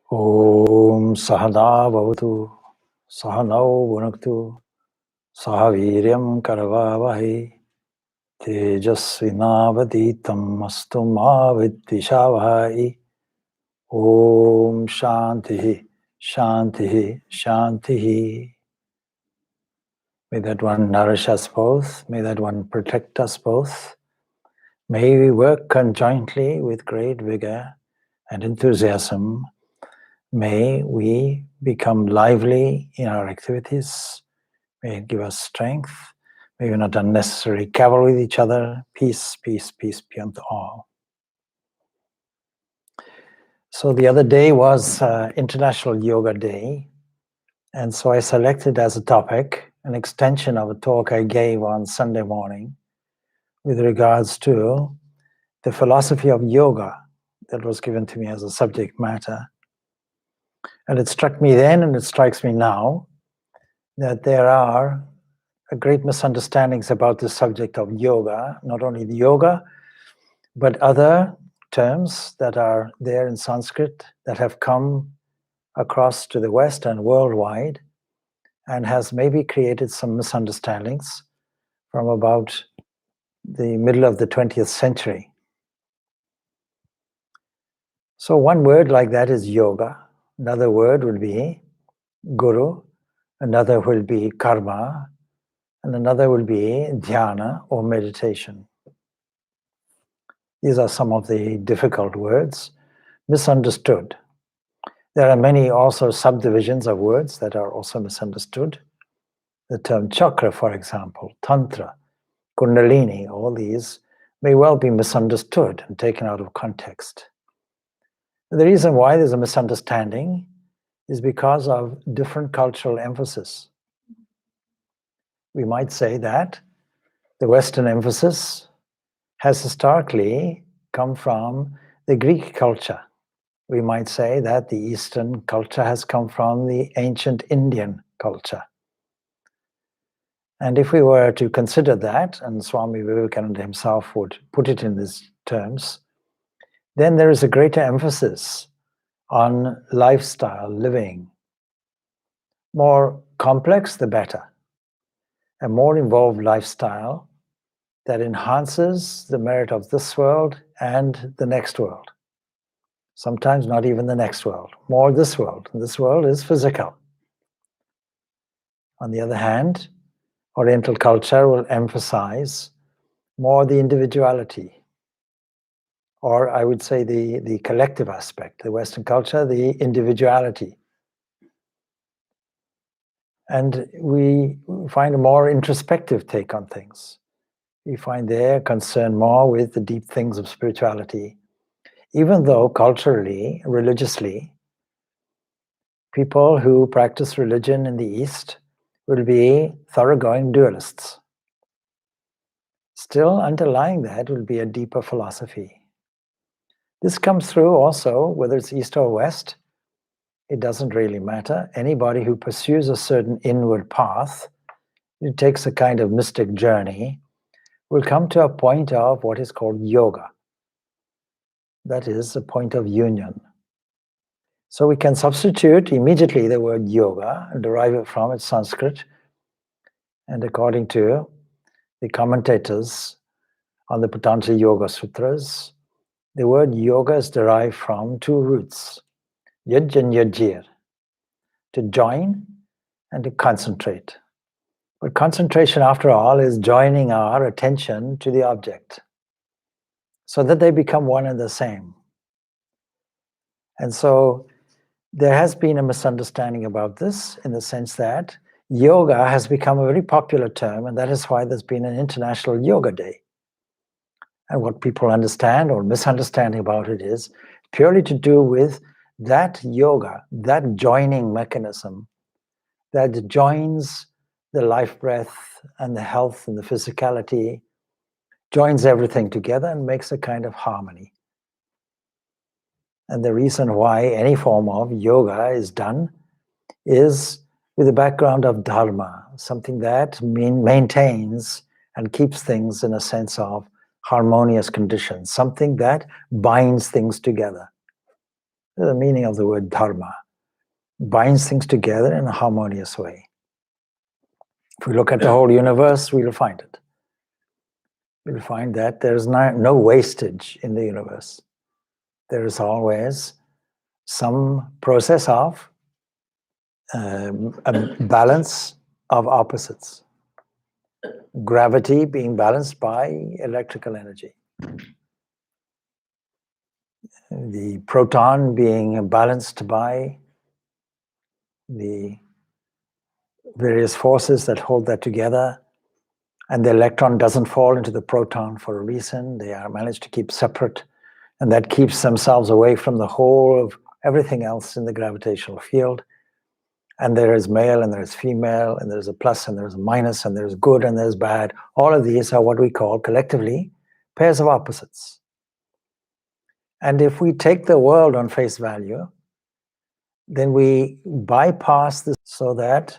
Om Sahana Bhavatu Sahanau Bhunaktu Sahaviryam Karavavahi Tejasvinavaditam Mastuma Vidvishavahai. Om Shantihi Shantihi Shantihi. May that one nourish us both. May that one protect us both. May we work conjointly with great vigor and enthusiasm. May we become lively in our activities. May it give us strength. May we not unnecessarily cavil with each other. Peace, peace, peace be unto all. So the other day was International Yoga Day. And so I selected as a topic an extension of a talk I gave on Sunday morning with regards to the philosophy of yoga that was given to me as a subject matter. And it struck me then, and it strikes me now, that there are great misunderstandings about the subject of yoga, not only the yoga, but other terms that are there in Sanskrit that have come across to the West and worldwide and has maybe created some misunderstandings from about the middle of the 20th century. So one word like that is yoga. Another word will be guru. Another will be karma. And another will be dhyana or meditation. These are some of the difficult words, misunderstood. There are many also subdivisions of words that are also misunderstood. The term chakra, for example, tantra, kundalini, all these may well be misunderstood and taken out of context. The reason why there's a misunderstanding is because of different cultural emphasis. We might say that the Western emphasis has historically come from the Greek culture. We might say that the Eastern culture has come from the ancient Indian culture. And if we were to consider that, and Swami Vivekananda himself would put it in these terms, then there is a greater emphasis on lifestyle, living. More complex, the better. A more involved lifestyle that enhances the merit of this world and the next world. Sometimes not even the next world, more this world. This world is physical. On the other hand, Oriental culture will emphasize more the individuality, or I would say the collective aspect. The Western culture, the individuality. And we find a more introspective take on things. We find their concern more with the deep things of spirituality, even though culturally, religiously, people who practice religion in the East will be thoroughgoing dualists. Still underlying that will be a deeper philosophy. This comes through also, whether it's East or West, it doesn't really matter. Anybody who pursues a certain inward path, who takes a kind of mystic journey, will come to a point of what is called yoga. That is a point of union. So we can substitute immediately the word yoga and derive it from its Sanskrit. And according to the commentators on the Patanjali Yoga Sutras, the word yoga is derived from two roots, yaj and yajir, to join and to concentrate. But concentration, after all, is joining our attention to the object so that they become one and the same. And so there has been a misunderstanding about this in the sense that yoga has become a very popular term, and that is why there's been an International Yoga Day. And what people understand or misunderstanding about it is purely to do with that yoga, that joining mechanism that joins the life breath and the health and the physicality, joins everything together and makes a kind of harmony. And the reason why any form of yoga is done is with the background of dharma, something that maintains and keeps things in a sense of harmonious conditions, something that binds things together. The meaning of the word dharma binds things together in a harmonious way. If we look at the whole universe, we'll find it. We'll find that there's no wastage in the universe. There is always some process of a balance of opposites. Gravity being balanced by electrical energy. The proton being balanced by the various forces that hold that together. And the electron doesn't fall into the proton for a reason. They are managed to keep separate. And that keeps themselves away from the whole of everything else in the gravitational field. And there is male and there is female, and there's a plus and there's a minus, and there's good and there's bad. All of these are what we call collectively pairs of opposites. And if we take the world on face value, then we bypass this, so that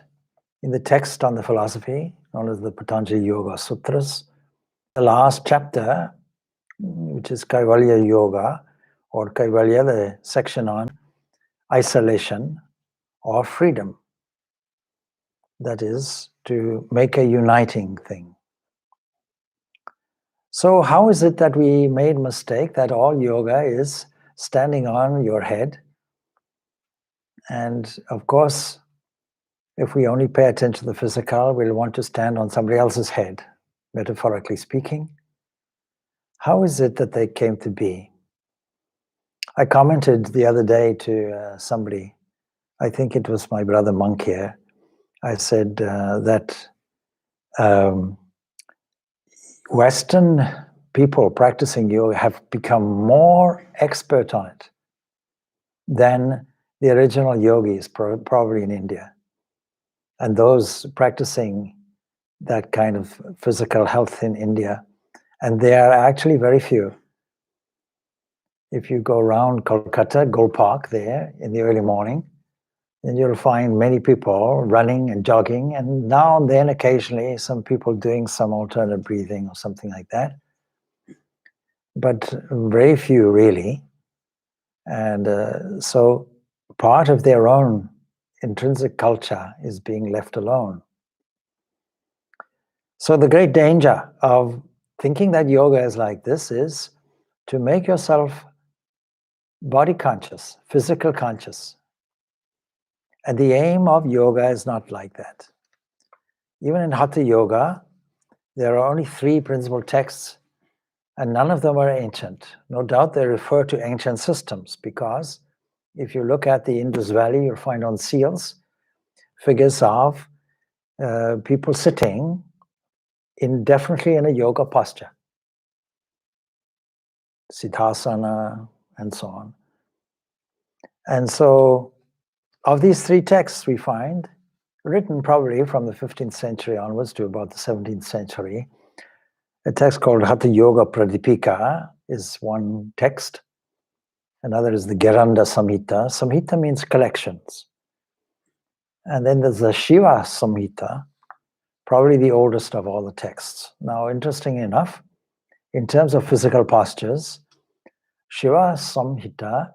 in the text on the philosophy, known as the Patanjali Yoga Sutras, the last chapter, which is Kaivalya Yoga, or Kaivalya, the section on isolation or freedom. That is, to make a uniting thing. So how is it that we made mistake that all yoga is standing on your head? And of course, if we only pay attention to the physical, we'll want to stand on somebody else's head, metaphorically speaking. How is it that they came to be? I commented the other day to somebody, I think it was my brother Monk here. I said that Western people practicing yoga have become more expert on it than the original yogis, probably in India. And those practicing that kind of physical health in India, and they are actually very few. If you go around Kolkata, Gold Park there in the early morning, then you'll find many people running and jogging, and now and then occasionally some people doing some alternate breathing or something like that. But very few really. And so part of their own intrinsic culture is being left alone. So the great danger of thinking that yoga is like this is to make yourself body conscious, physical conscious. And the aim of yoga is not like that. Even in Hatha yoga, there are only 3 principal texts, and none of them are ancient. No doubt they refer to ancient systems, because if you look at the Indus Valley, you'll find on seals figures of people sitting definitely in a yoga posture, siddhasana, and so on. And so, of these 3 texts we find, written probably from the 15th century onwards to about the 17th century, a text called Hatha Yoga Pradipika is one text. Another is the Geranda Samhita. Samhita means collections. And then there's the Shiva Samhita, probably the oldest of all the texts. Now, interesting enough, in terms of physical postures, Shiva Samhita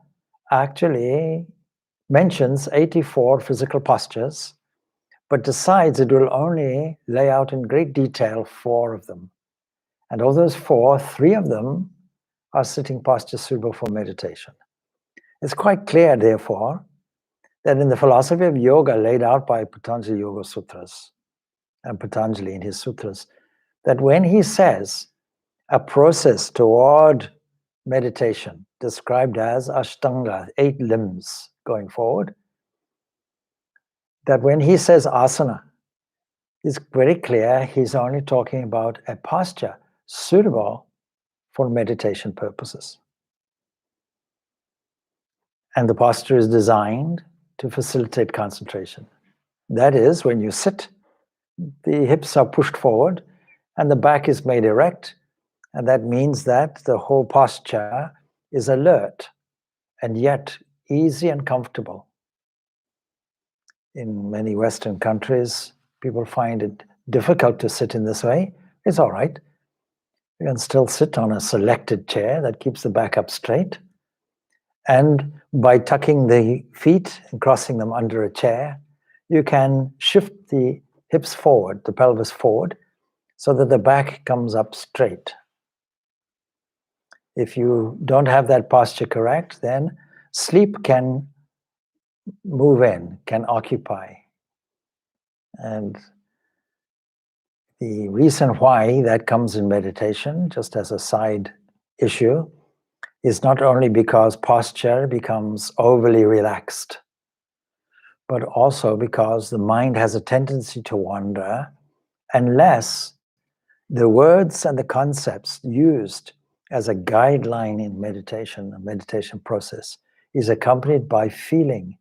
actually mentions 84 physical postures, but decides it will only lay out in great detail 4 of them. And of those 4, 3 of them are sitting postures suitable for meditation. It's quite clear, therefore, that in the philosophy of yoga laid out by Patanjali Yoga Sutras, and Patanjali in his sutras, that when he says a process toward meditation, described as Ashtanga, 8 limbs going forward, that when he says asana, it's very clear he's only talking about a posture suitable for meditation purposes. And the posture is designed to facilitate concentration. That is, when you sit, the hips are pushed forward and the back is made erect, and that means that the whole posture is alert and yet easy and comfortable. In many Western countries, people find it difficult to sit in this way. It's all right. You can still sit on a selected chair that keeps the back up straight. And by tucking the feet and crossing them under a chair, you can shift the hips forward, the pelvis forward, so that the back comes up straight. If you don't have that posture correct, then sleep can move in, can occupy. And the reason why that comes in meditation, just as a side issue, is not only because posture becomes overly relaxed, but also because the mind has a tendency to wander unless the words and the concepts used as a guideline in meditation, a meditation process, is accompanied by feeling.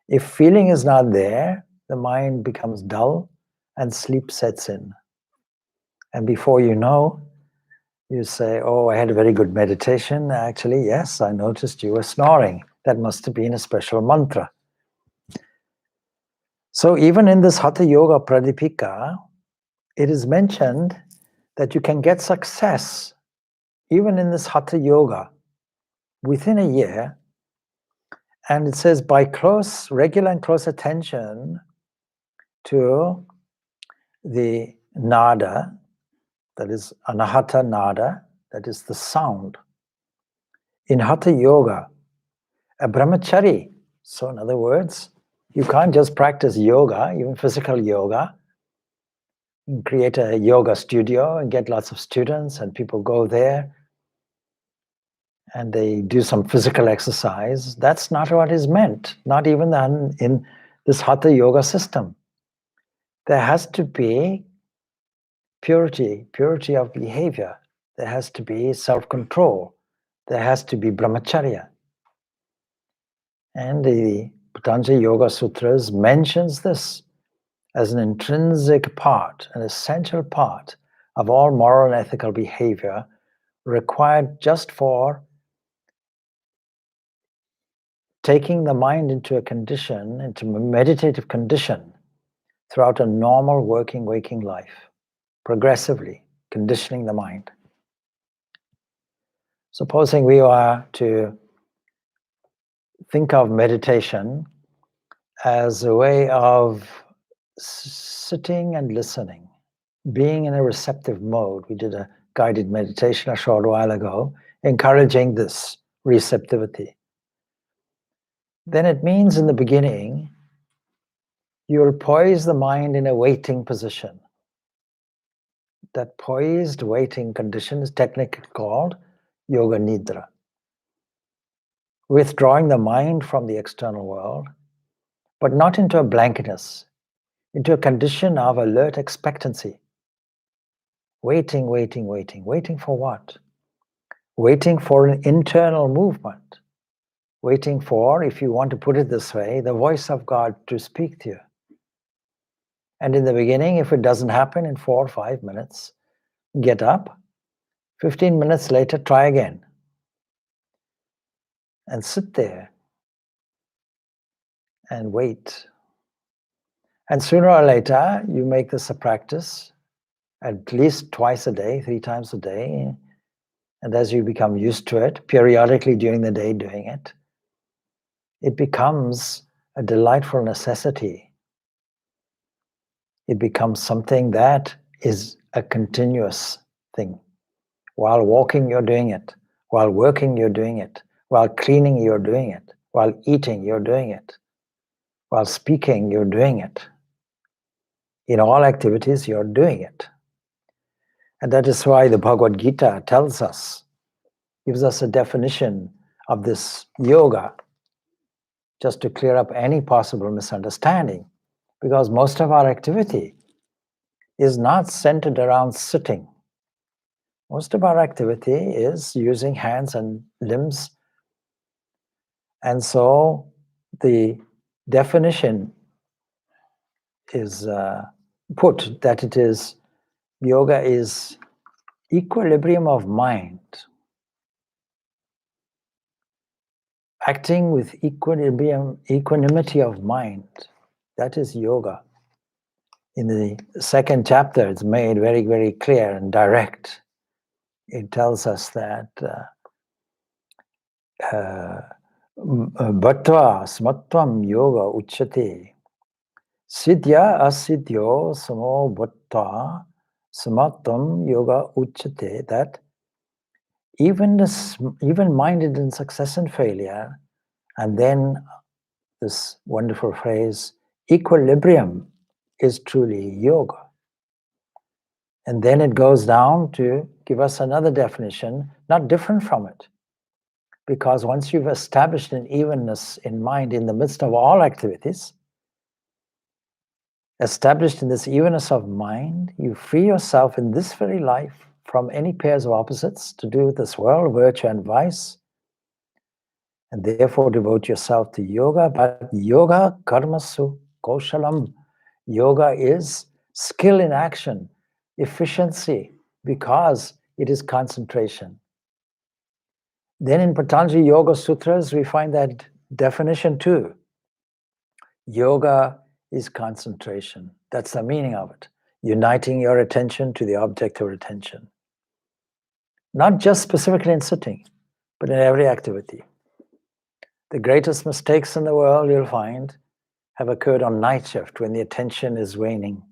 If feeling is not there, the mind becomes dull and sleep sets in. And before you know, you say, oh, I had a very good meditation. Actually, yes, I noticed you were snoring. That must have been a special mantra. So even in this Hatha Yoga Pradipika, it is mentioned that you can get success even in this Hatha Yoga within a year. And it says by regular and close attention to the nada, that is anahata nada, that is the sound. In Hatha Yoga, a brahmachari, so in other words, you can't just practice yoga, even physical yoga, and create a yoga studio and get lots of students and people go there and they do some physical exercise. That's not what is meant, not even in this Hatha Yoga system. There has to be purity of behavior. There has to be self-control. There has to be brahmacharya. And the Patanjali Yoga Sutras mentions this as an intrinsic part, an essential part of all moral and ethical behavior required just for taking the mind into a condition, into a meditative condition throughout a normal working, waking life, progressively conditioning the mind. Supposing we are to think of meditation as a way of sitting and listening, being in a receptive mode. We did a guided meditation a short while ago, encouraging this receptivity. Then it means in the beginning, you'll poise the mind in a waiting position. That poised waiting condition is technically called yoga nidra. Withdrawing the mind from the external world, but not into a blankness, into a condition of alert expectancy. Waiting, waiting, waiting. Waiting for what? Waiting for an internal movement. Waiting for, if you want to put it this way, the voice of God to speak to you. And in the beginning, if it doesn't happen in 4 or 5 minutes, get up. 15 minutes later, try again. And sit there and wait. And sooner or later, you make this a practice, at least twice a day, 3 times a day. And as you become used to it, periodically during the day doing it, it becomes a delightful necessity. It becomes something that is a continuous thing. While walking, you're doing it. While working, you're doing it. While cleaning, you're doing it. While eating, you're doing it. While speaking, you're doing it. In all activities, you're doing it. And that is why the Bhagavad Gita tells us, gives us a definition of this yoga, just to clear up any possible misunderstanding. Because most of our activity is not centered around sitting. Most of our activity is using hands and limbs. And so the definition is put that it is, yoga is equilibrium of mind. Acting with equanimity of mind. That is yoga. In the 2nd chapter, it's made very, very clear and direct. It tells us that Bhattva smatvam yoga uchyate. Siddhya asidhyo samo bhattva smatvam yoga uchyate. That even-minded in success and failure, and then this wonderful phrase, equilibrium is truly yoga. And then it goes down to give us another definition, not different from it. Because once you've established an evenness in mind in the midst of all activities, established in this evenness of mind, you free yourself in this very life from any pairs of opposites to do with this world, virtue and vice, and therefore devote yourself to yoga. But yoga karmasu kaushalam. Yoga is skill in action, efficiency, because it is concentration. Then in Patanjali Yoga Sutras, we find that definition too. Yoga is concentration. That's the meaning of it. Uniting your attention to the object of attention. Not just specifically in sitting, but in every activity. The greatest mistakes in the world, you'll find, have occurred on night shift when the attention is waning.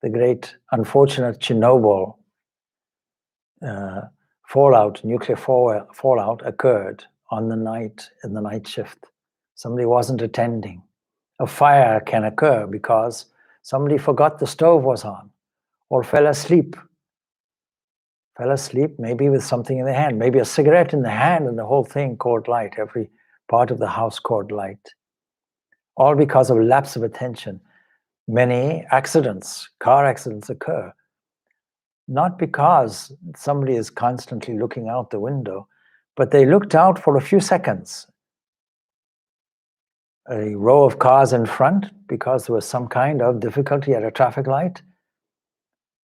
The great unfortunate Chernobyl nuclear fallout occurred on the night, in the night shift. Somebody wasn't attending. A fire can occur because somebody forgot the stove was on or fell asleep. Maybe with something in the hand, maybe a cigarette in the hand, and the whole thing caught light, every part of the house caught light. All because of lapse of attention. Many accidents, car accidents occur, not because somebody is constantly looking out the window, but they looked out for a few seconds. A row of cars in front because there was some kind of difficulty at a traffic light,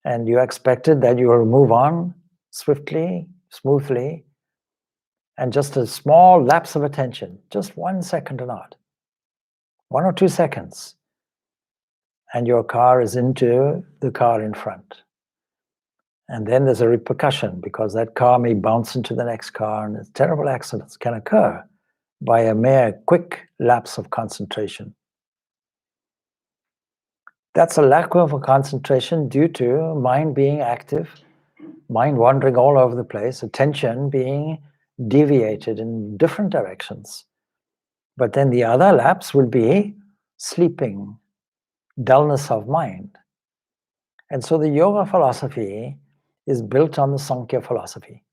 and you expected that you will move on swiftly, smoothly, and just a small lapse of attention, just 1 second or not, 1 or 2 seconds, and your car is into the car in front. And then there's a repercussion because that car may bounce into the next car, and terrible accidents can occur by a mere quick lapse of concentration. That's a lack of concentration due to mind being active, mind wandering all over the place, attention being deviated in different directions. But then the other lapse will be sleeping, dullness of mind. And so the yoga philosophy is built on the Sankhya philosophy.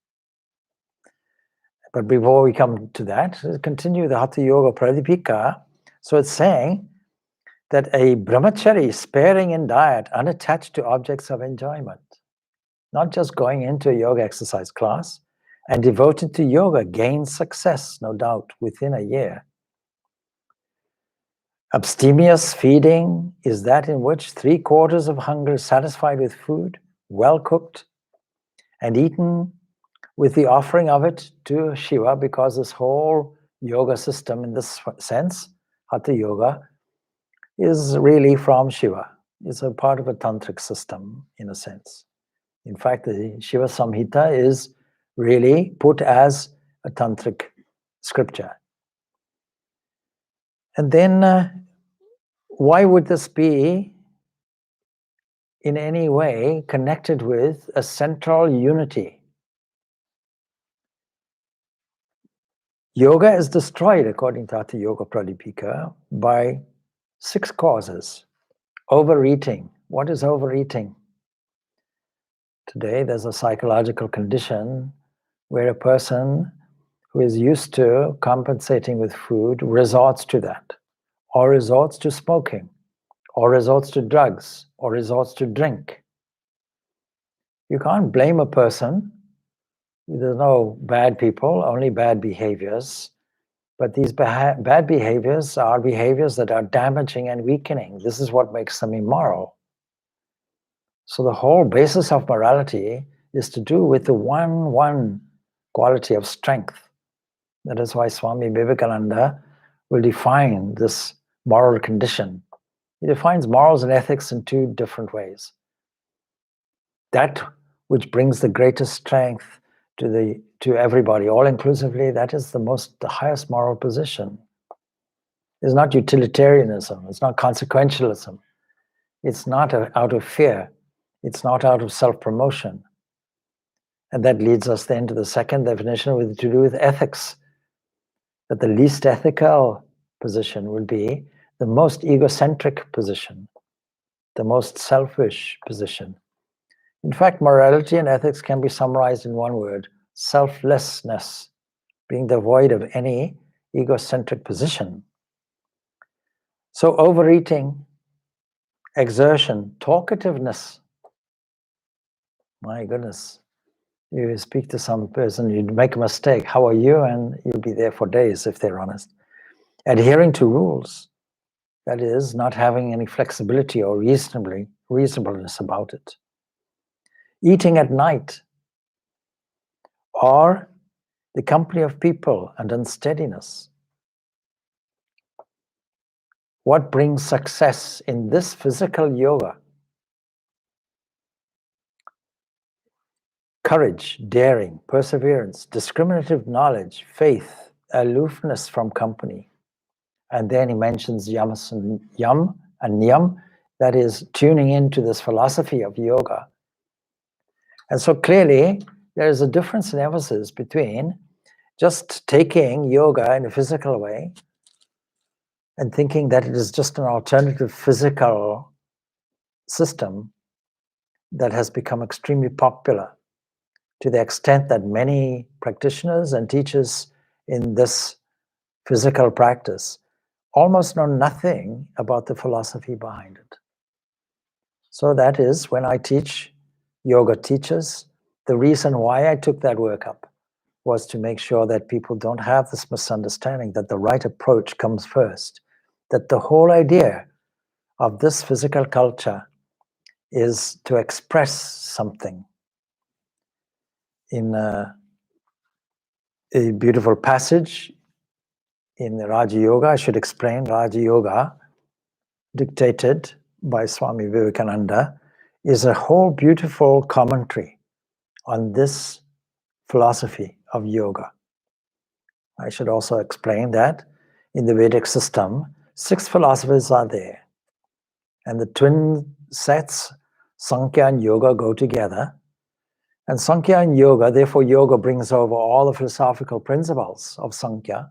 But before we come to that, let's continue the Hatha Yoga Pradipika. So it's saying that a brahmachari sparing in diet, unattached to objects of enjoyment, not just going into a yoga exercise class, and devoted to yoga gains success, no doubt, within a year. Abstemious feeding is that in which 3/4 of hunger is satisfied with food, well cooked, and eaten with the offering of it to Shiva, because this whole yoga system, in this sense, Hatha Yoga, is really from Shiva. It's a part of a tantric system, in a sense. In fact, the Shiva Samhita is really put as a tantric scripture. And then, why would this be in any way connected with a central unity? Yoga is destroyed, according to Hatha Yoga Pradipika, by 6 causes. Overeating. What is overeating? Today, there's a psychological condition where a person who is used to compensating with food resorts to that, or resorts to smoking, or resorts to drugs, or resorts to drink. You can't blame a person. There's no bad people, only bad behaviors. But these bad behaviors are behaviors that are damaging and weakening. This is what makes them immoral. So the whole basis of morality is to do with the one quality of strength. That is why Swami Vivekananda will define this moral condition. He defines morals and ethics in 2 different ways. That which brings the greatest strength to everybody, all inclusively, that is the highest moral position. It's not utilitarianism, it's not consequentialism, it's not out of fear, it's not out of self-promotion. And that leads us then to the second definition, to do with ethics. That the least ethical position would be the most egocentric position, the most selfish position. In fact, morality and ethics can be summarized in one word: selflessness, being devoid of any egocentric position. So overeating, exertion, talkativeness, my goodness, you speak to some person, you make a mistake, how are you? And you'll be there for days if they're honest. Adhering to rules, that is, not having any flexibility or reasonableness about it. Eating at night, or the company of people and unsteadiness. What brings success in this physical yoga? Courage, daring, perseverance, discriminative knowledge, faith, aloofness from company. And then he mentions yam and niyam, that is tuning into this philosophy of yoga. And so clearly, there is a difference in emphasis between just taking yoga in a physical way and thinking that it is just an alternative physical system that has become extremely popular, to the extent that many practitioners and teachers in this physical practice almost know nothing about the philosophy behind it. So that is, when I teach yoga teachers, the reason why I took that work up was to make sure that people don't have this misunderstanding that the right approach comes first, that the whole idea of this physical culture is to express something. In a beautiful passage in the Raja Yoga, I should explain, Raja Yoga, dictated by Swami Vivekananda, is a whole beautiful commentary on this philosophy of yoga. I should also explain that in the Vedic system, 6 philosophers are there. And the twin sets, Sankhya and Yoga, go together. And Sankhya and Yoga, therefore Yoga brings over all the philosophical principles of Sankhya.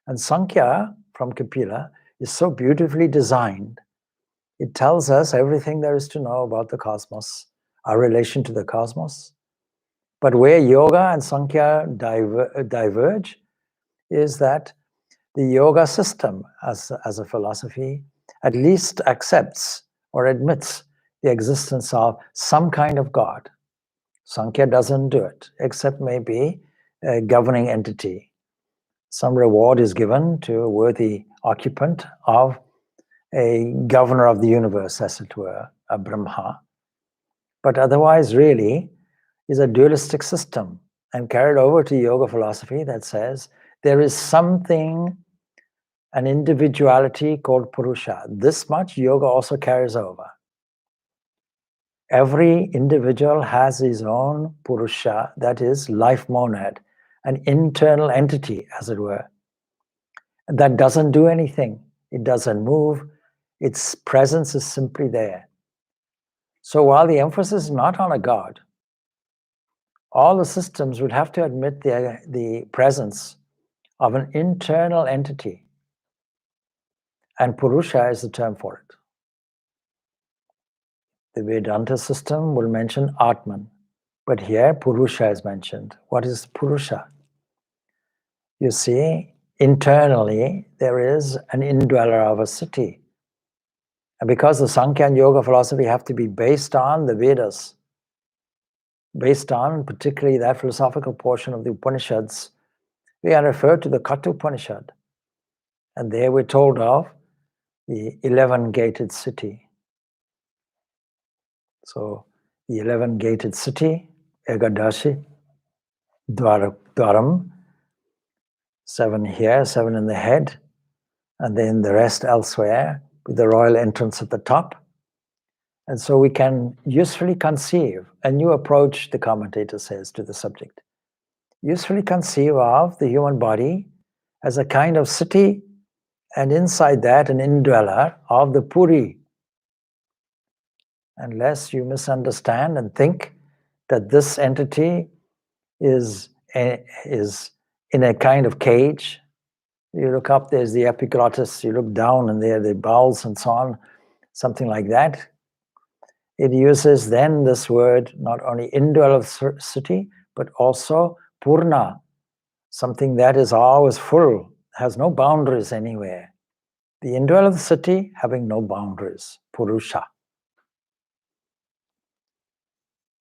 And Sankhya, from Kapila, is so beautifully designed. It tells us everything there is to know about the cosmos, our relation to the cosmos. But where Yoga and Sankhya diverge is that the yoga system as a philosophy at least accepts or admits the existence of some kind of God. Sankhya doesn't do it, except maybe a governing entity. Some reward is given to a worthy occupant of a governor of the universe, as it were, a Brahma. But otherwise, really, is a dualistic system, and carried over to yoga philosophy that says there is something, an individuality called Purusha. This much yoga also carries over. Every individual has his own Purusha, that is life monad, an internal entity, as it were, that doesn't do anything. It doesn't move. Its presence is simply there. So while the emphasis is not on a God, all the systems would have to admit the presence of an internal entity. And Purusha is the term for it. The Vedanta system will mention Atman, but here Purusha is mentioned. What is Purusha? You see, internally there is an indweller of a city. And because the Sankhya and Yoga philosophy have to be based on the Vedas, based on particularly that philosophical portion of the Upanishads, we are referred to the Katha Upanishad. And there we're told of the 11-gated city. So the 11-gated city, Ekadashi, Dwaram, 7 here, 7 in the head, and then the rest elsewhere, with the royal entrance at the top. And so we can usefully conceive a new approach, the commentator says, to the subject. usually conceive of the human body as a kind of city, and inside that an indweller of the Puri. Unless you misunderstand and think that this entity is in a kind of cage. You look up, there's the epiglottis, you look down and there are the bowels and so on, something like that. It uses then this word, not only indweller city, but also Purna, something that is always full, has no boundaries anywhere. The indweller of the city having no boundaries, Purusha.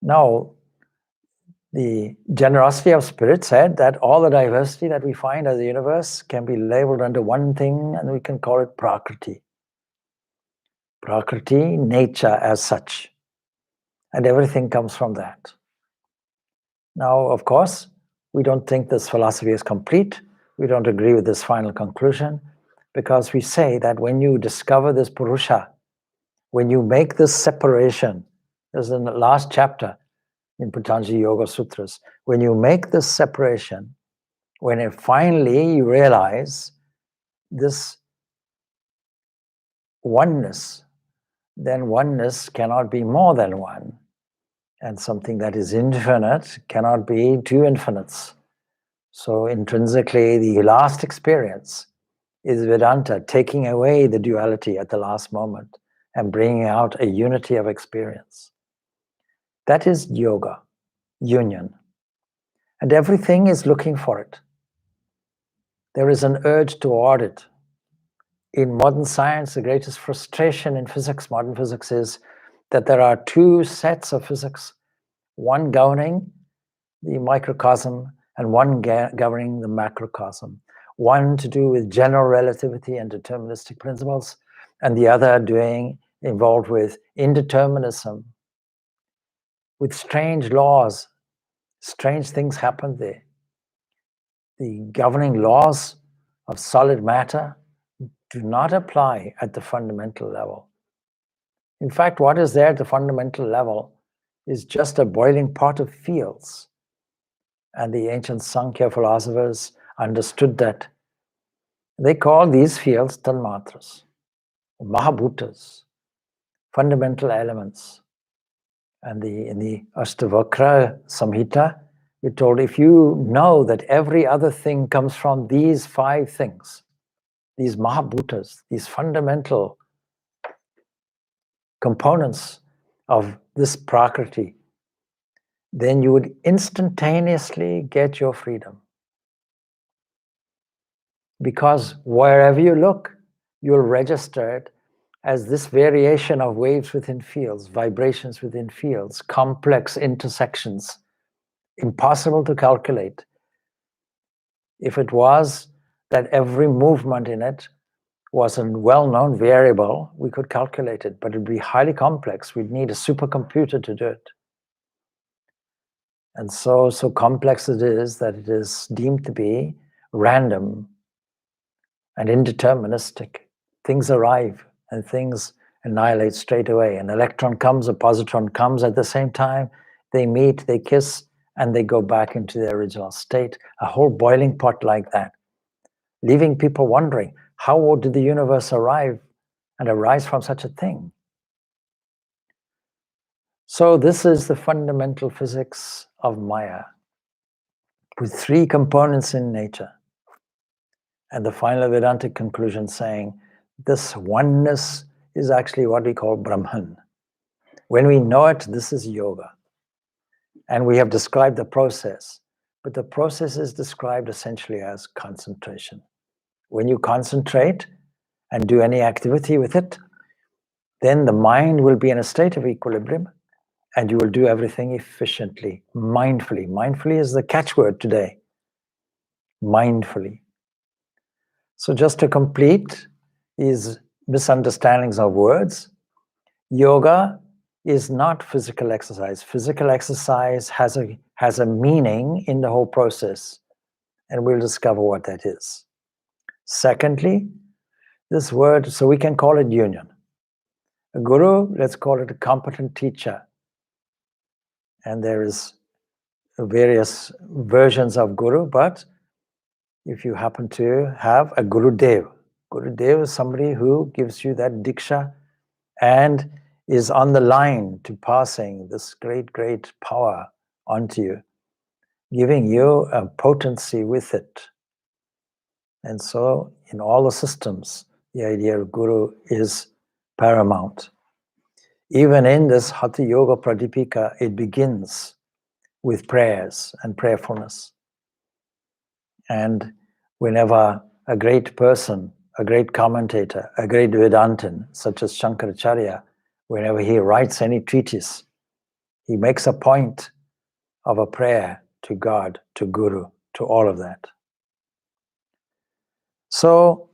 Now, the generosity of spirit said that all the diversity that we find as the universe can be labeled under one thing, and we can call it Prakriti. Prakriti, nature as such. And everything comes from that. Now, of course, we don't think this philosophy is complete. We don't agree with this final conclusion, because we say that when you discover this Purusha, when you make this separation, as in the last chapter in Patanjali Yoga Sutras, when you make this separation, when finally you realize this oneness, then oneness cannot be more than one. And something that is infinite cannot be two infinites. So intrinsically, the last experience is Vedanta, taking away the duality at the last moment and bringing out a unity of experience. That is yoga, union. And everything is looking for it. There is an urge toward it. In modern science, the greatest frustration in physics, modern physics, is that there are two sets of physics, one governing the microcosm and one governing the macrocosm. One to do with general relativity and deterministic principles, and the other involved with indeterminism, with strange laws. Strange things happen there. The governing laws of solid matter do not apply at the fundamental level. In fact, what is there at the fundamental level is just a boiling pot of fields. And the ancient Sankhya philosophers understood that. They call these fields tanmatras, mahabhutas, fundamental elements. And in the Ashtavakra Samhita, we're told, if you know that every other thing comes from these five things, these mahabhutas, these fundamental components of this Prakriti, then you would instantaneously get your freedom. Because wherever you look, you'll register it as this variation of waves within fields, vibrations within fields, complex intersections, impossible to calculate. If it was that every movement in it was a well-known variable, we could calculate it, but it'd be highly complex. We'd need a supercomputer to do it. And so complex it is that it is deemed to be random and indeterministic. Things arrive and things annihilate straight away. An electron comes, a positron comes at the same time, they meet, they kiss, and they go back into their original state. A whole boiling pot like that, leaving people wondering, how did the universe arrive and arise from such a thing? So this is the fundamental physics of Maya, with three components in nature. And the final Vedantic conclusion saying, this oneness is actually what we call Brahman. When we know it, this is yoga. And we have described the process, but the process is described essentially as concentration. When you concentrate and do any activity with it, then the mind will be in a state of equilibrium and you will do everything efficiently, mindfully. Mindfully is the catchword today. Mindfully. So just to complete these misunderstandings of words, yoga is not physical exercise. Physical exercise has a meaning in the whole process, and we'll discover what that is. Secondly, this word, so we can call it union. A guru, let's call it a competent teacher. And there is various versions of Guru, but if you happen to have a Gurudev, Gurudev is somebody who gives you that diksha and is on the line to passing this great, great power onto you, giving you a potency with it. And so in all the systems, the idea of Guru is paramount. Even in this Hatha Yoga Pradipika, it begins with prayers and prayerfulness. And whenever a great person, a great commentator, a great Vedantin, such as Shankaracharya, whenever he writes any treatise, he makes a point of a prayer to God, to Guru, to all of that. So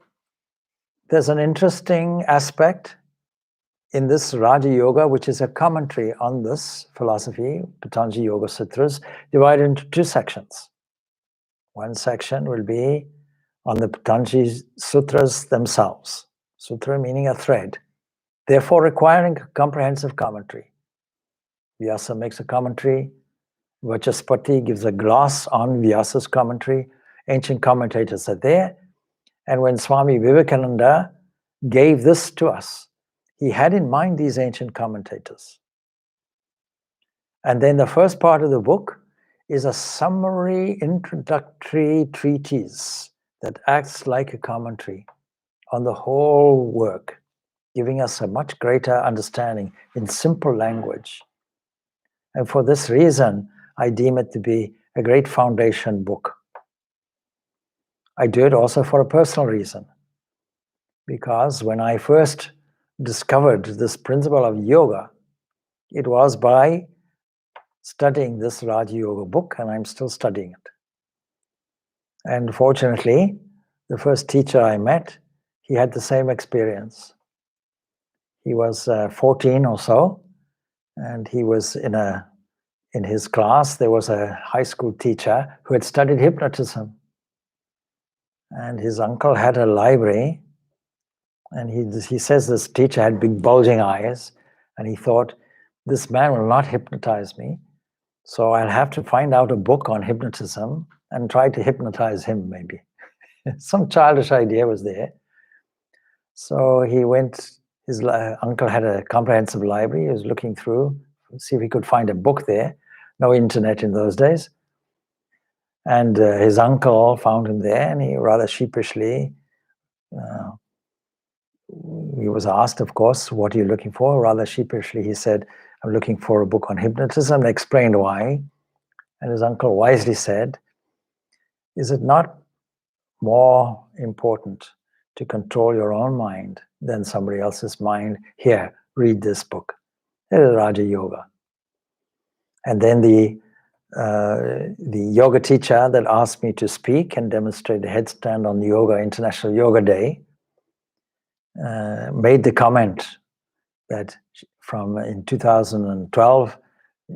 there's an interesting aspect in this Raja Yoga, which is a commentary on this philosophy, Patanjali Yoga Sutras, divided into two sections. One section will be on the Patanjali Sutras themselves. Sutra meaning a thread, therefore requiring a comprehensive commentary. Vyasa makes a commentary, Vachaspati gives a gloss on Vyasa's commentary, ancient commentators are there, and when Swami Vivekananda gave this to us, he had in mind these ancient commentators. And then the first part of the book is a summary introductory treatise that acts like a commentary on the whole work, giving us a much greater understanding in simple language. And for this reason, I deem it to be a great foundation book. I do it also for a personal reason, because when I first discovered this principle of yoga, it was by studying this Raja Yoga book, and I'm still studying it. And fortunately, the first teacher I met, he had the same experience. He was 14 or so, and he was in his class, there was a high school teacher who had studied hypnotism. And his uncle had a library, and he says this teacher had big bulging eyes, and he thought, this man will not hypnotize me, so I'll have to find out a book on hypnotism and try to hypnotize him maybe. Some childish idea was there. So he went, his uncle had a comprehensive library, he was looking through, see if he could find a book there. No internet in those days. And his uncle found him there, and he rather sheepishly, he was asked, of course, what are you looking for? Rather sheepishly, he said, I'm looking for a book on hypnotism, and explained why. And his uncle wisely said, is it not more important to control your own mind than somebody else's mind? Here, read this book. It is Raja Yoga. And then the yoga teacher that asked me to speak and demonstrate a headstand on the Yoga International Yoga Day made the comment that in 2012,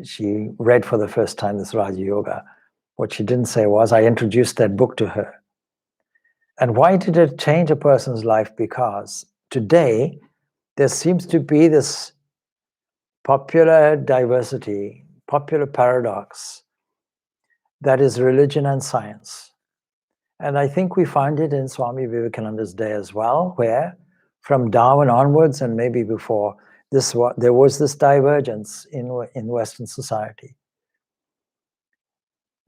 she read for the first time this Raja Yoga. What she didn't say was, I introduced that book to her. And why did it change a person's life? Because today, there seems to be this popular diversity, popular paradox, that is religion and science. And I think we find it in Swami Vivekananda's day as well, where from Darwin onwards and maybe before, there was this divergence in Western society.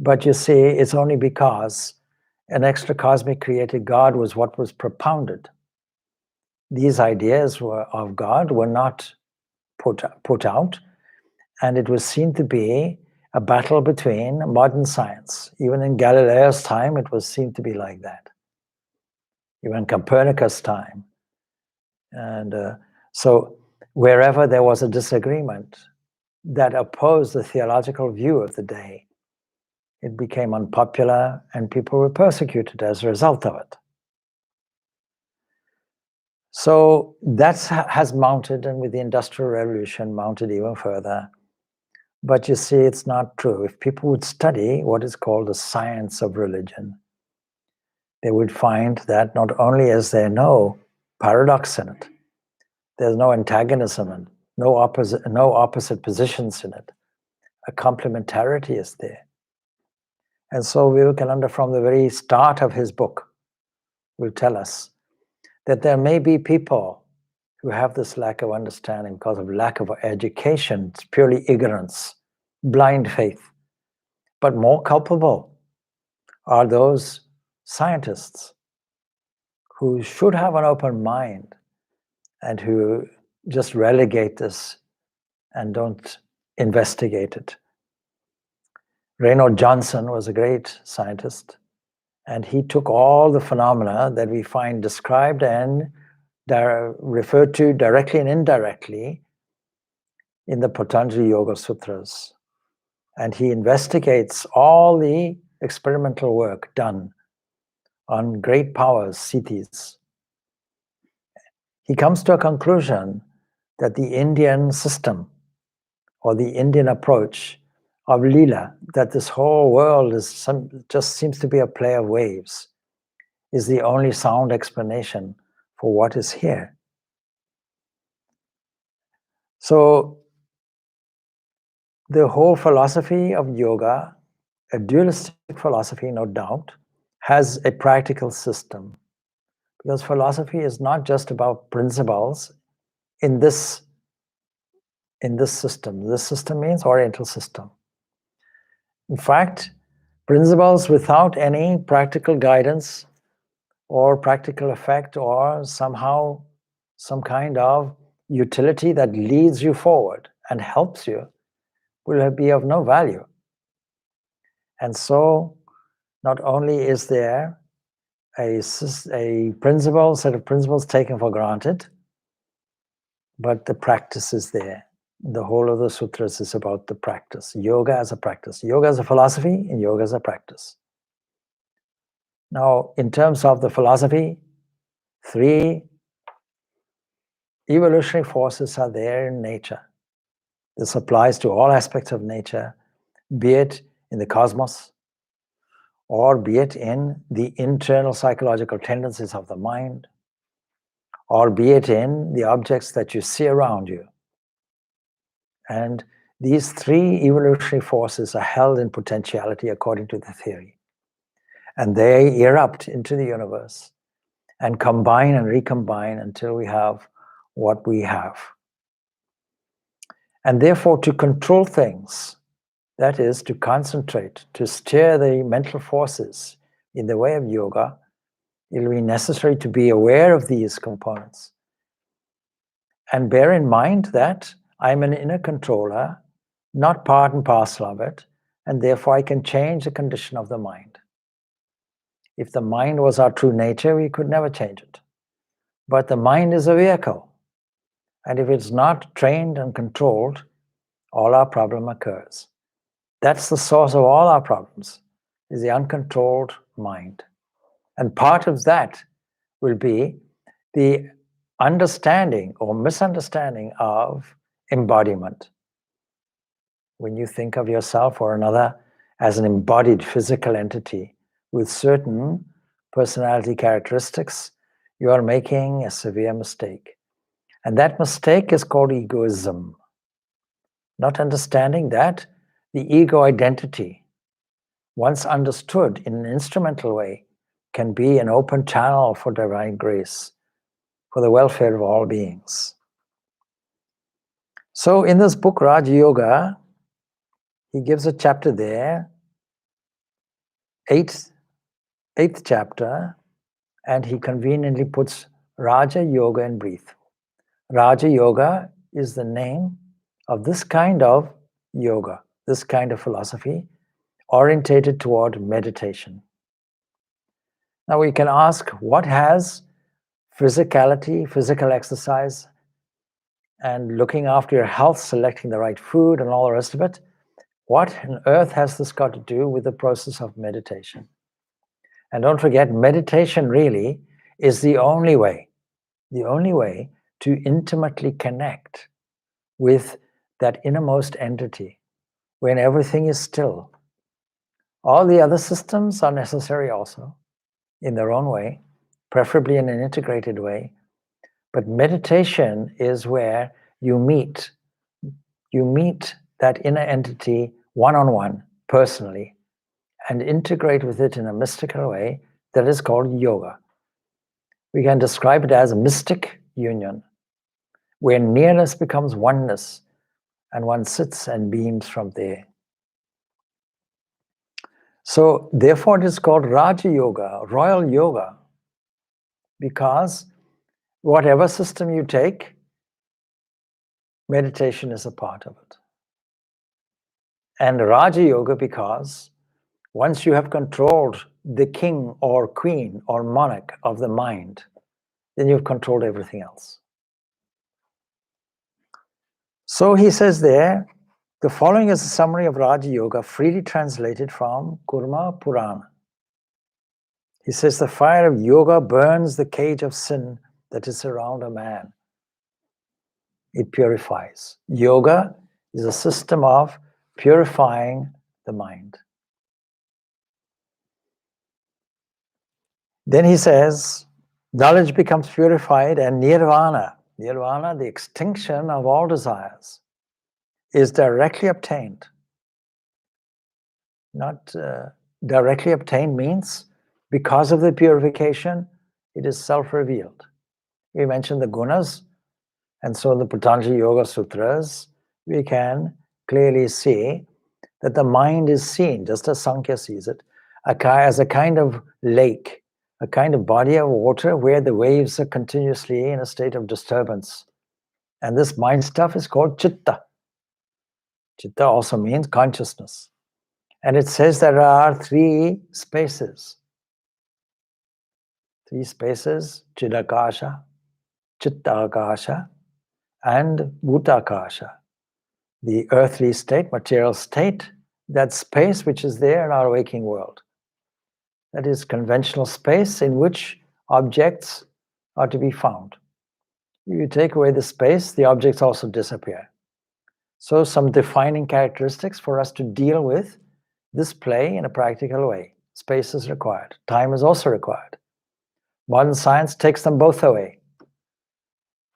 But you see, it's only because an extra cosmic created God was what was propounded. These ideas of God were not put out, and it was seen to be a battle between modern science. Even in Galileo's time, it was seen to be like that. Even Copernicus' time. And so wherever there was a disagreement that opposed the theological view of the day, it became unpopular and people were persecuted as a result of it. So that has mounted, and with the Industrial Revolution mounted even further. But you see, it's not true. If people would study what is called the science of religion, they would find that not only is there no paradox in it, there's no antagonism and no opposite positions in it. A complementarity is there. And so Vivekananda, from the very start of his book, will tell us that there may be people who have this lack of understanding because of lack of education. It's purely ignorance, blind faith. But more culpable are those scientists who should have an open mind and who just relegate this and don't investigate it. Reynold Johnson was a great scientist, and he took all the phenomena that we find described and referred to directly and indirectly in the Patanjali Yoga Sutras. And he investigates all the experimental work done on great powers, siddhis. He comes to a conclusion that the Indian system or the Indian approach of Leela, that this whole world is just seems to be a play of waves, is the only sound explanation for what is here. So the whole philosophy of yoga, a dualistic philosophy, no doubt, has a practical system. Because philosophy is not just about principles in this system. This system means Oriental system. In fact, principles without any practical guidance or practical effect or somehow some kind of utility that leads you forward and helps you will be of no value. And so not only is there a set of principles taken for granted, but the practice is there. The whole of the sutras is about the practice. Yoga as a practice. Yoga as a philosophy and yoga as a practice. Now, in terms of the philosophy, 3 evolutionary forces are there in nature. This applies to all aspects of nature, be it in the cosmos, or be it in the internal psychological tendencies of the mind, or be it in the objects that you see around you. And these 3 evolutionary forces are held in potentiality according to the theory. And they erupt into the universe and combine and recombine until we have what we have. And therefore, to control things, that is, to concentrate, to steer the mental forces in the way of yoga, it will be necessary to be aware of these components. And bear in mind that I'm an inner controller, not part and parcel of it, and therefore I can change the condition of the mind. If the mind was our true nature, we could never change it. But the mind is a vehicle. And if it's not trained and controlled, all our problem occurs. That's the source of all our problems, is the uncontrolled mind. And part of that will be the understanding or misunderstanding of embodiment. When you think of yourself or another as an embodied physical entity with certain personality characteristics, you are making a severe mistake. And that mistake is called egoism. Not understanding that the ego identity, once understood in an instrumental way, can be an open channel for divine grace, for the welfare of all beings. So in this book, Raja Yoga, he gives a chapter there, eighth chapter, and he conveniently puts Raja Yoga in brief. Raja Yoga is the name of this kind of yoga, this kind of philosophy, orientated toward meditation. Now we can ask, what has physicality, physical exercise, and looking after your health, selecting the right food and all the rest of it, what on earth has this got to do with the process of meditation? And don't forget, meditation really is the only way to intimately connect with that innermost entity when everything is still. All the other systems are necessary also in their own way, preferably in an integrated way. But meditation is where you meet that inner entity one-on-one, personally, and integrate with it in a mystical way, that is called yoga. We can describe it as a mystic union, where nearness becomes oneness, and one sits and beams from there. So therefore it is called Raja Yoga, royal yoga, because whatever system you take, meditation is a part of it. And Raja Yoga because once you have controlled the king or queen or monarch of the mind, then you've controlled everything else. So he says there, the following is a summary of Raja Yoga, freely translated from Kurma Purana. He says, the fire of yoga burns the cage of sin that is around a man. It purifies. Yoga is a system of purifying the mind. Then he says, knowledge becomes purified and nirvana, the extinction of all desires, is directly obtained. Not directly obtained means because of the purification, it is self-revealed. We mentioned the gunas, and so in the Patanjali Yoga Sutras, we can clearly see that the mind is seen, just as Sankhya sees it, as a kind of lake, a kind of body of water where the waves are continuously in a state of disturbance. And this mind stuff is called chitta. Chitta also means consciousness. And it says there are three spaces. Three spaces, Chidakasha, Chittakasha, and Bhutakasha. The earthly state, material state, that space which is there in our waking world. That is conventional space in which objects are to be found. If you take away the space, the objects also disappear. So some defining characteristics for us to deal with this play in a practical way. Space is required. Time is also required. Modern science takes them both away.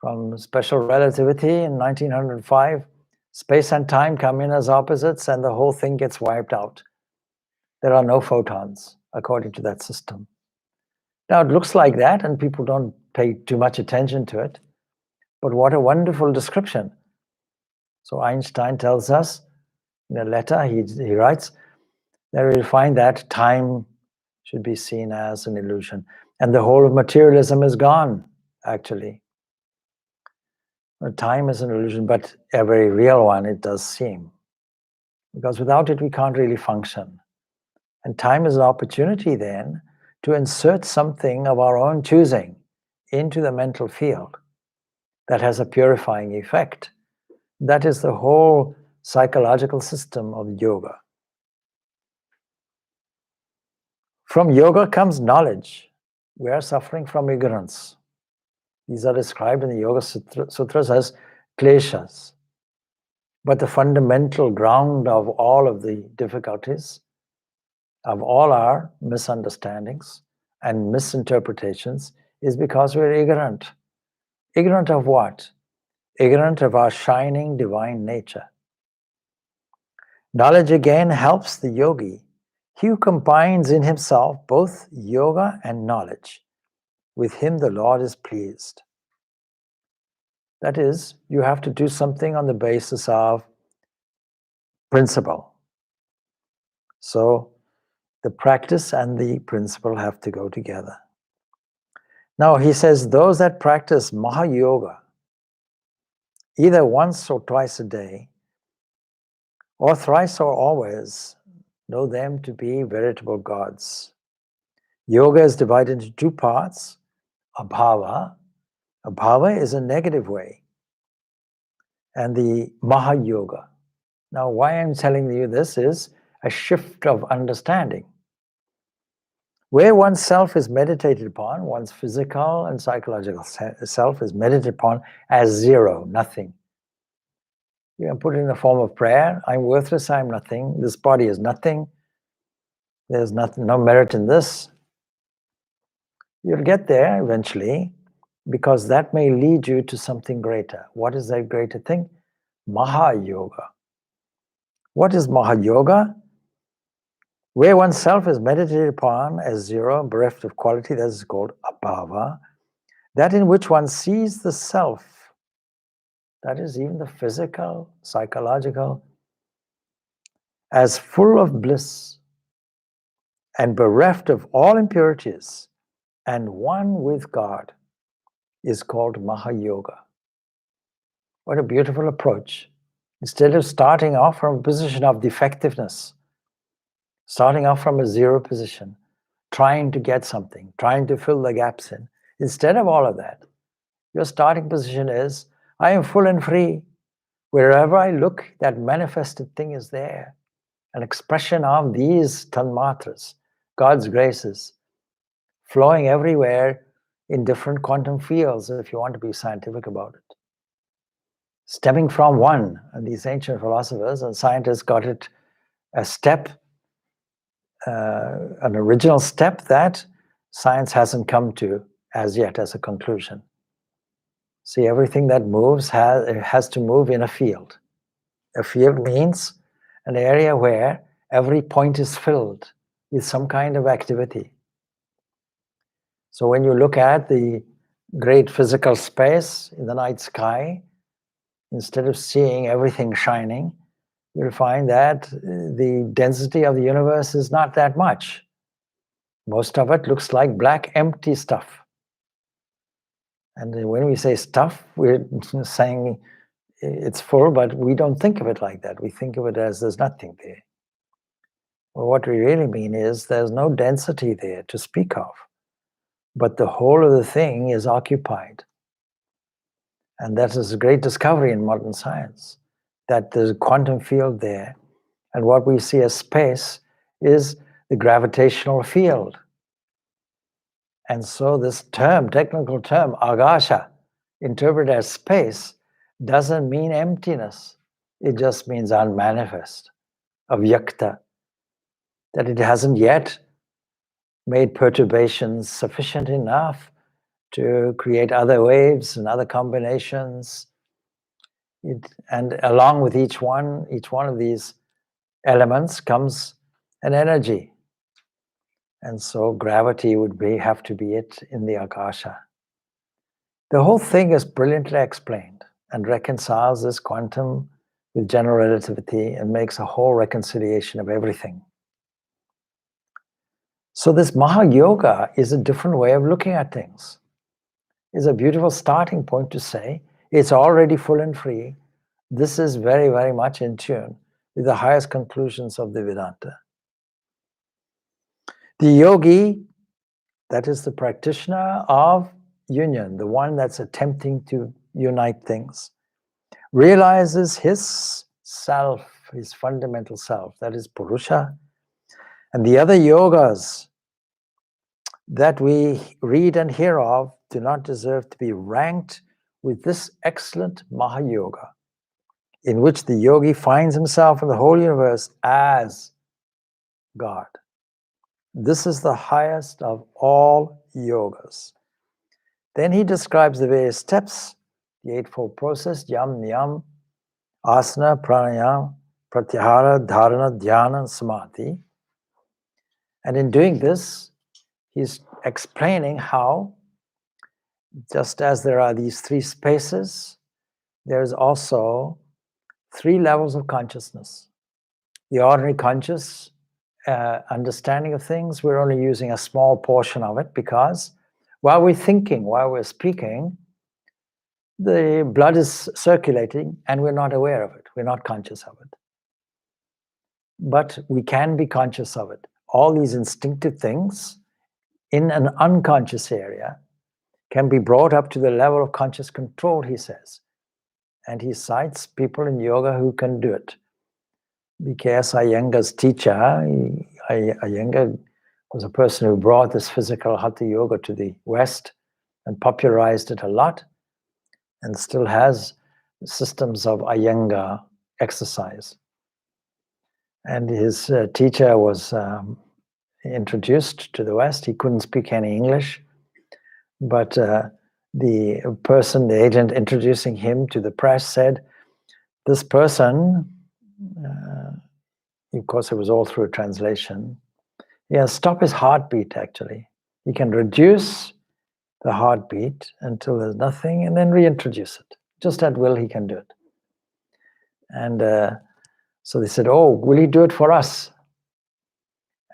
From special relativity in 1905, space and time come in as opposites and the whole thing gets wiped out. There are no photons, according to that system. Now, it looks like that, and people don't pay too much attention to it. But what a wonderful description. So Einstein tells us in a letter, he writes, that we'll find that time should be seen as an illusion. And the whole of materialism is gone, actually. Time is an illusion, but a very real one, it does seem. Because without it, we can't really function. And time is an opportunity then to insert something of our own choosing into the mental field that has a purifying effect. That is the whole psychological system of yoga. From yoga comes knowledge. We are suffering from ignorance. These are described in the Yoga Sutras as kleshas. But the fundamental ground of all of the difficulties, of all our misunderstandings and misinterpretations, is because we're ignorant. Ignorant of what? Ignorant of our shining divine nature. Knowledge again helps the yogi. He who combines in himself both yoga and knowledge. With him the Lord is pleased. That is, you have to do something on the basis of principle. So the practice and the principle have to go together. Now he says, those that practice Mahayoga, either once or twice a day, or thrice or always, know them to be veritable gods. Yoga is divided into two parts, abhava. Abhava is a negative way, and the Mahayoga. Now, why I'm telling you this is a shift of understanding. Where oneself is meditated upon, one's physical and psychological self is meditated upon as zero, nothing. You can put it in the form of prayer. I'm worthless, I'm nothing. This body is nothing. There's nothing, no merit in this. You'll get there eventually, because that may lead you to something greater. What is that greater thing? Mahayoga. What is Mahayoga? Where oneself is meditated upon as zero, bereft of quality, that is called abhava. That in which one sees the self, that is even the physical, psychological, as full of bliss and bereft of all impurities and one with God, is called Mahayoga. What a beautiful approach. Instead of starting off from a position of defectiveness, starting off from a zero position, trying to get something, trying to fill the gaps in, instead of all of that, your starting position is, I am full and free. Wherever I look, that manifested thing is there. An expression of these tanmatras, God's graces, flowing everywhere in different quantum fields, if you want to be scientific about it. Stemming from one, and these ancient philosophers and scientists got it a step, an original step that science hasn't come to as yet as a conclusion. See, everything that moves has to move in a field. A field means an area where every point is filled with some kind of activity. So when you look at the great physical space in the night sky, instead of seeing everything shining, you'll find that the density of the universe is not that much. Most of it looks like black, empty stuff. And when we say stuff, we're saying it's full, but we don't think of it like that. We think of it as there's nothing there. Well, what we really mean is there's no density there to speak of, but the whole of the thing is occupied. And that is a great discovery in modern science, that there's a quantum field there. And what we see as space is the gravitational field. And so this term, technical term, agasha, interpreted as space, doesn't mean emptiness. It just means unmanifest, avyakta, that it hasn't yet made perturbations sufficient enough to create other waves and other combinations. And along with each one of these elements comes an energy. And so gravity would have to be it in the akasha. The whole thing is brilliantly explained and reconciles this quantum with general relativity and makes a whole reconciliation of everything. So this Mahayoga is a different way of looking at things. It's a beautiful starting point to say, it's already full and free. This is very, very much in tune with the highest conclusions of the Vedanta. The yogi, that is the practitioner of union, the one that's attempting to unite things, realizes his self, his fundamental self, that is Purusha, and the other yogas that we read and hear of do not deserve to be ranked with this excellent Mahayoga, in which the yogi finds himself in the whole universe as God. This is the highest of all yogas. Then he describes the various steps, the Eightfold Process, yam, niyam, asana, pranayama, pratyahara, dharana, dhyana, and samadhi. And in doing this, he's explaining how, just as there are these three spaces, there's also three levels of consciousness. The ordinary conscious understanding of things, we're only using a small portion of it because while we're thinking, while we're speaking, the blood is circulating and we're not aware of it. We're not conscious of it. But we can be conscious of it. All these instinctive things in an unconscious area can be brought up to the level of conscious control, he says. And he cites people in yoga who can do it. B.K.S. Iyengar's teacher, Iyengar was a person who brought this physical Hatha yoga to the West and popularized it a lot, and still has systems of Iyengar exercise. And his teacher was introduced to the West. He couldn't speak any English, but the person, the agent introducing him to the press said, this person of course it was all through translation. Yeah, stop his heartbeat actually. He can reduce the heartbeat until there's nothing and then reintroduce it. Just at will he can do it. And so they said, oh, will he do it for us?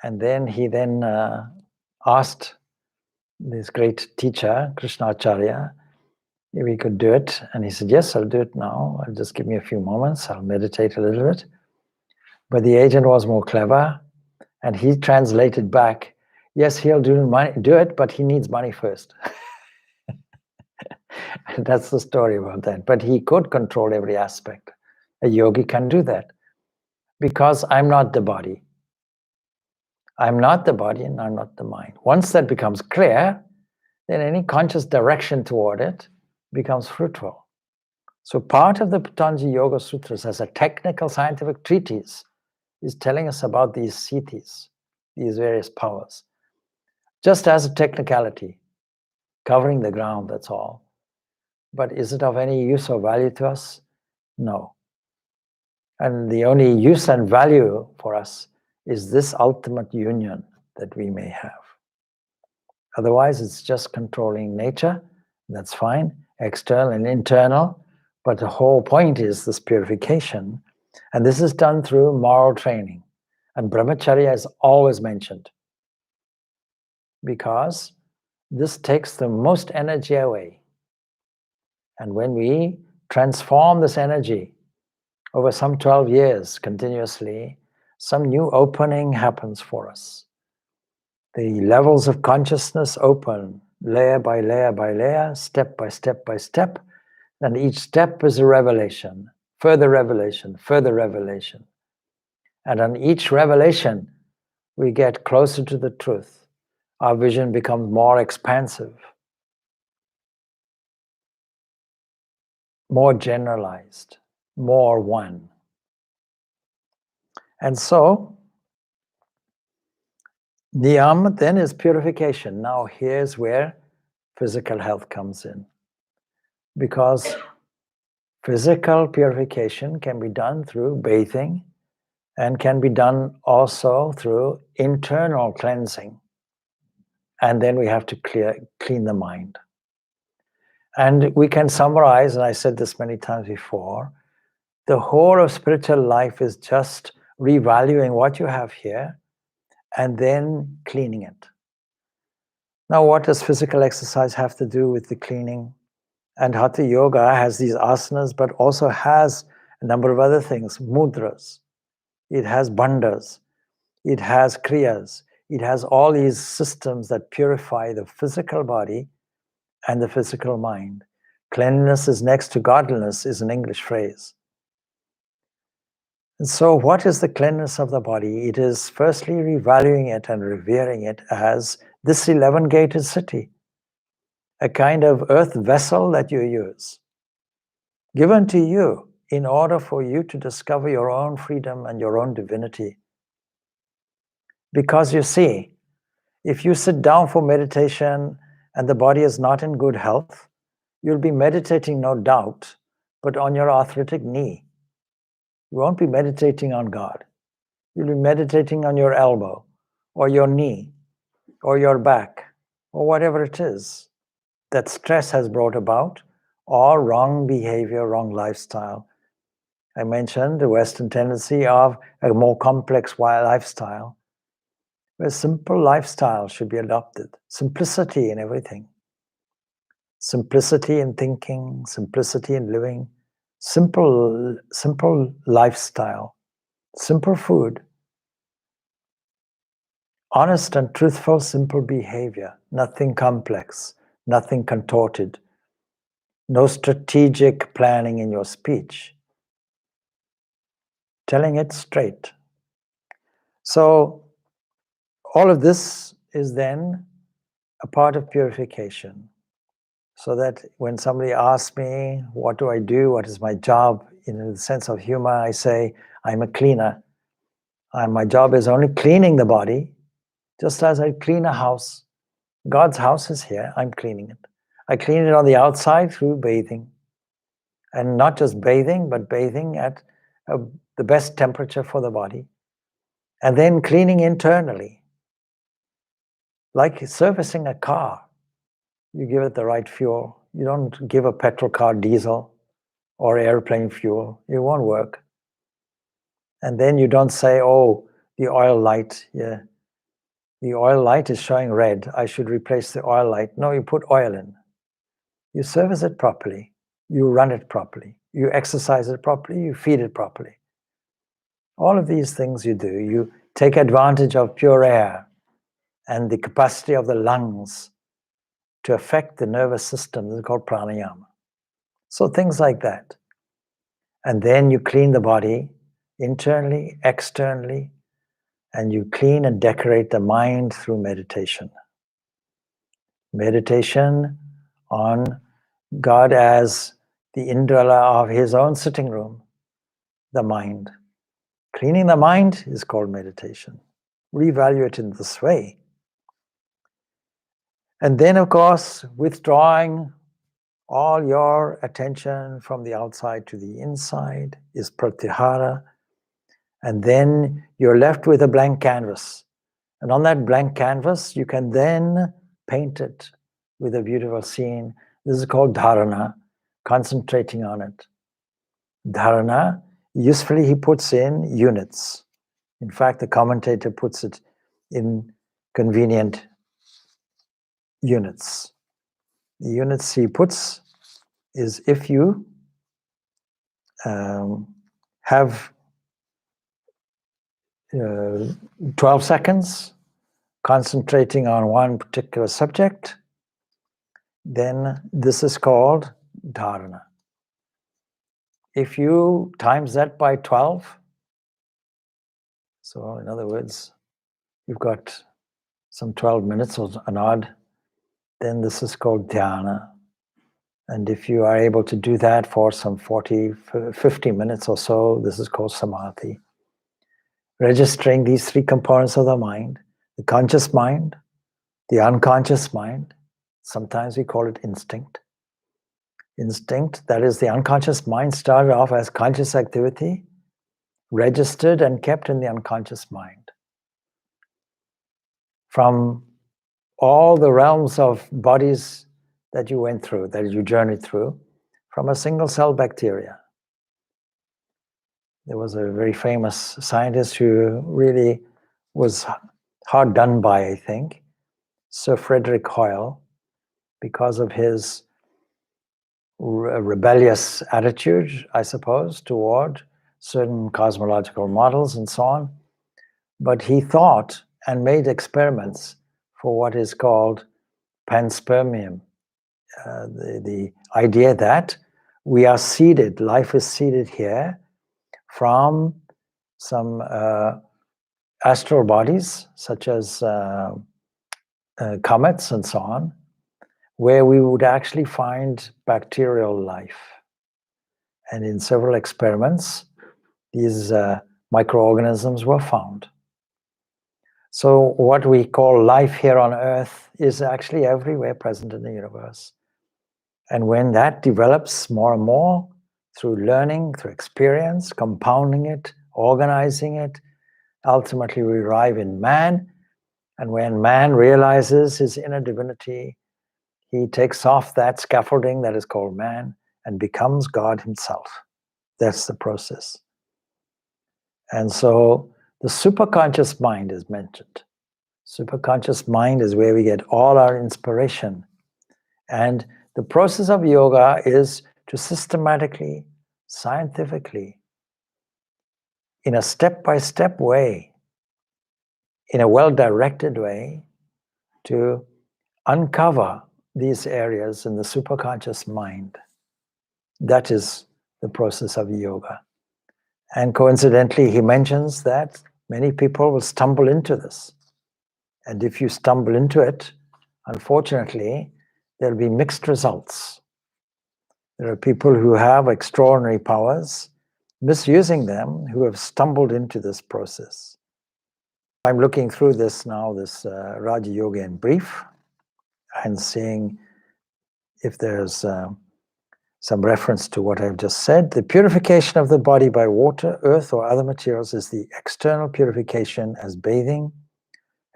And then he asked this great teacher, Krishnacharya, if he could do it. And he said, yes, I'll do it now. I'll just give me a few moments. I'll meditate a little bit. But the agent was more clever. And he translated back, yes, he'll do it, but he needs money first. That's the story about that. But he could control every aspect. A yogi can do that. Because I'm not the body. I'm not the body and I'm not the mind. Once that becomes clear, then any conscious direction toward it becomes fruitful. So part of the Patanjali Yoga Sutras as a technical scientific treatise is telling us about these siddhis, these various powers. Just as a technicality, covering the ground, that's all. But is it of any use or value to us? No. And the only use and value for us is this ultimate union that we may have. Otherwise, it's just controlling nature. That's fine, external and internal. But the whole point is this purification. And this is done through moral training. And brahmacharya is always mentioned. Because this takes the most energy away. And when we transform this energy over some 12 years continuously, some new opening happens for us. The levels of consciousness open layer by layer by layer, step by step by step, and each step is a revelation, further revelation, further revelation. And on each revelation, we get closer to the truth. Our vision becomes more expansive, more generalized, more one. And so, niyam then is purification. Now here's where physical health comes in. Because physical purification can be done through bathing and can be done also through internal cleansing. And then we have to clean the mind. And we can summarize, and I said this many times before, the whole of spiritual life is just revaluing what you have here and then cleaning it. Now, what does physical exercise have to do with the cleaning? And Hatha Yoga has these asanas, but also has a number of other things, mudras. It has bandhas. It has kriyas. It has all these systems that purify the physical body and the physical mind. Cleanliness is next to godliness is an English phrase. And so what is the cleanliness of the body? It is firstly revaluing it and revering it as this 11-gated city, a kind of earth vessel that you use, given to you in order for you to discover your own freedom and your own divinity. Because you see, if you sit down for meditation and the body is not in good health, you'll be meditating, no doubt, but on your arthritic knee. You won't be meditating on God. You'll be meditating on your elbow, or your knee, or your back, or whatever it is that stress has brought about, or wrong behavior, wrong lifestyle. I mentioned the Western tendency of a more complex lifestyle, where simple lifestyle should be adopted. Simplicity in everything. Simplicity in thinking, simplicity in living, simple lifestyle, simple food, honest and truthful, simple behavior, nothing complex, nothing contorted, no strategic planning in your speech, telling it straight. So all of this is then a part of purification. So that when somebody asks me, what do I do? What is my job? In the sense of humor, I say, I'm a cleaner. And my job is only cleaning the body, just as I clean a house. God's house is here, I'm cleaning it. I clean it on the outside through bathing. And not just bathing, but bathing at the best temperature for the body. And then cleaning internally, like servicing a car. You give it the right fuel. You don't give a petrol car diesel or airplane fuel. It won't work. And then you don't say, oh, the oil light, yeah, the oil light is showing red. I should replace the oil light. No, you put oil in. You service it properly. You run it properly. You exercise it properly. You feed it properly. All of these things you do. You take advantage of pure air and the capacity of the lungs to affect the nervous system. This is called pranayama. So things like that. And then you clean the body internally, externally, and you clean and decorate the mind through meditation. Meditation on God as the indweller of his own sitting room, the mind. Cleaning the mind is called meditation. Revalue it in this way. And then, of course, withdrawing all your attention from the outside to the inside is pratyahara. And then you're left with a blank canvas. And on that blank canvas, you can then paint it with a beautiful scene. This is called dharana, concentrating on it. Dharana, usefully he puts in units. In fact, the commentator puts it in convenient units. The units he puts is if you have 12 seconds concentrating on one particular subject, then this is called dharana. If you times that by 12, so in other words, you've got some 12 minutes or an odd, then this is called dhyana. And if you are able to do that for some 40, 50 minutes or so, this is called samadhi. Registering these three components of the mind, the conscious mind, the unconscious mind, sometimes we call it instinct. Instinct, that is the unconscious mind started off as conscious activity, registered and kept in the unconscious mind. From all the realms of bodies that you went through, that you journeyed through, from a single cell bacteria. There was a very famous scientist who really was hard done by, I think, Sir Frederick Hoyle, because of his rebellious attitude, I suppose, toward certain cosmological models and so on. But he thought and made experiments for what is called Panspermia. The idea that we are seeded, life is seeded here from some astral bodies, such as comets and so on, where we would actually find bacterial life. And in several experiments, these microorganisms were found. So what we call life here on Earth is actually everywhere present in the universe. And when that develops more and more through learning, through experience, compounding it, organizing it, ultimately we arrive in man. And when man realizes his inner divinity, he takes off that scaffolding that is called man and becomes God himself. That's the process. And so the superconscious mind is mentioned. Superconscious mind is where we get all our inspiration. And the process of yoga is to systematically, scientifically, in a step-by-step way, in a well-directed way, to uncover these areas in the superconscious mind. That is the process of yoga. And coincidentally, he mentions that many people will stumble into this. And if you stumble into it, unfortunately, there'll be mixed results. There are people who have extraordinary powers, misusing them, who have stumbled into this process. I'm looking through this now, this Raja Yoga in brief, and seeing if there's some reference to what I've just said. The purification of the body by water, earth, or other materials is the external purification as bathing,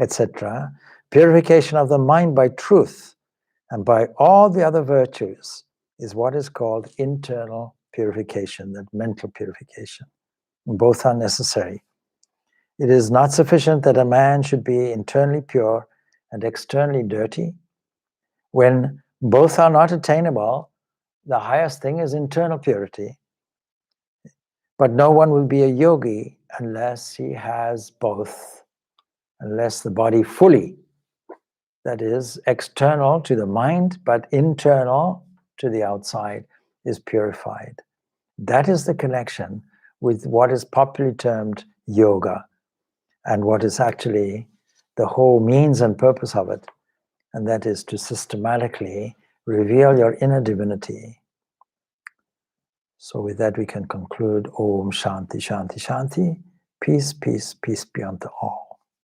etc. Purification of the mind by truth and by all the other virtues is what is called internal purification, that mental purification. And both are necessary. It is not sufficient that a man should be internally pure and externally dirty. When both are not attainable, the highest thing is internal purity. But no one will be a yogi unless he has both, unless the body fully, that is, external to the mind, but internal to the outside, is purified. That is the connection with what is popularly termed yoga, and what is actually the whole means and purpose of it, and that is to systematically reveal your inner divinity. So with that we can conclude Om Shanti Shanti Shanti. Peace, peace, peace be unto all.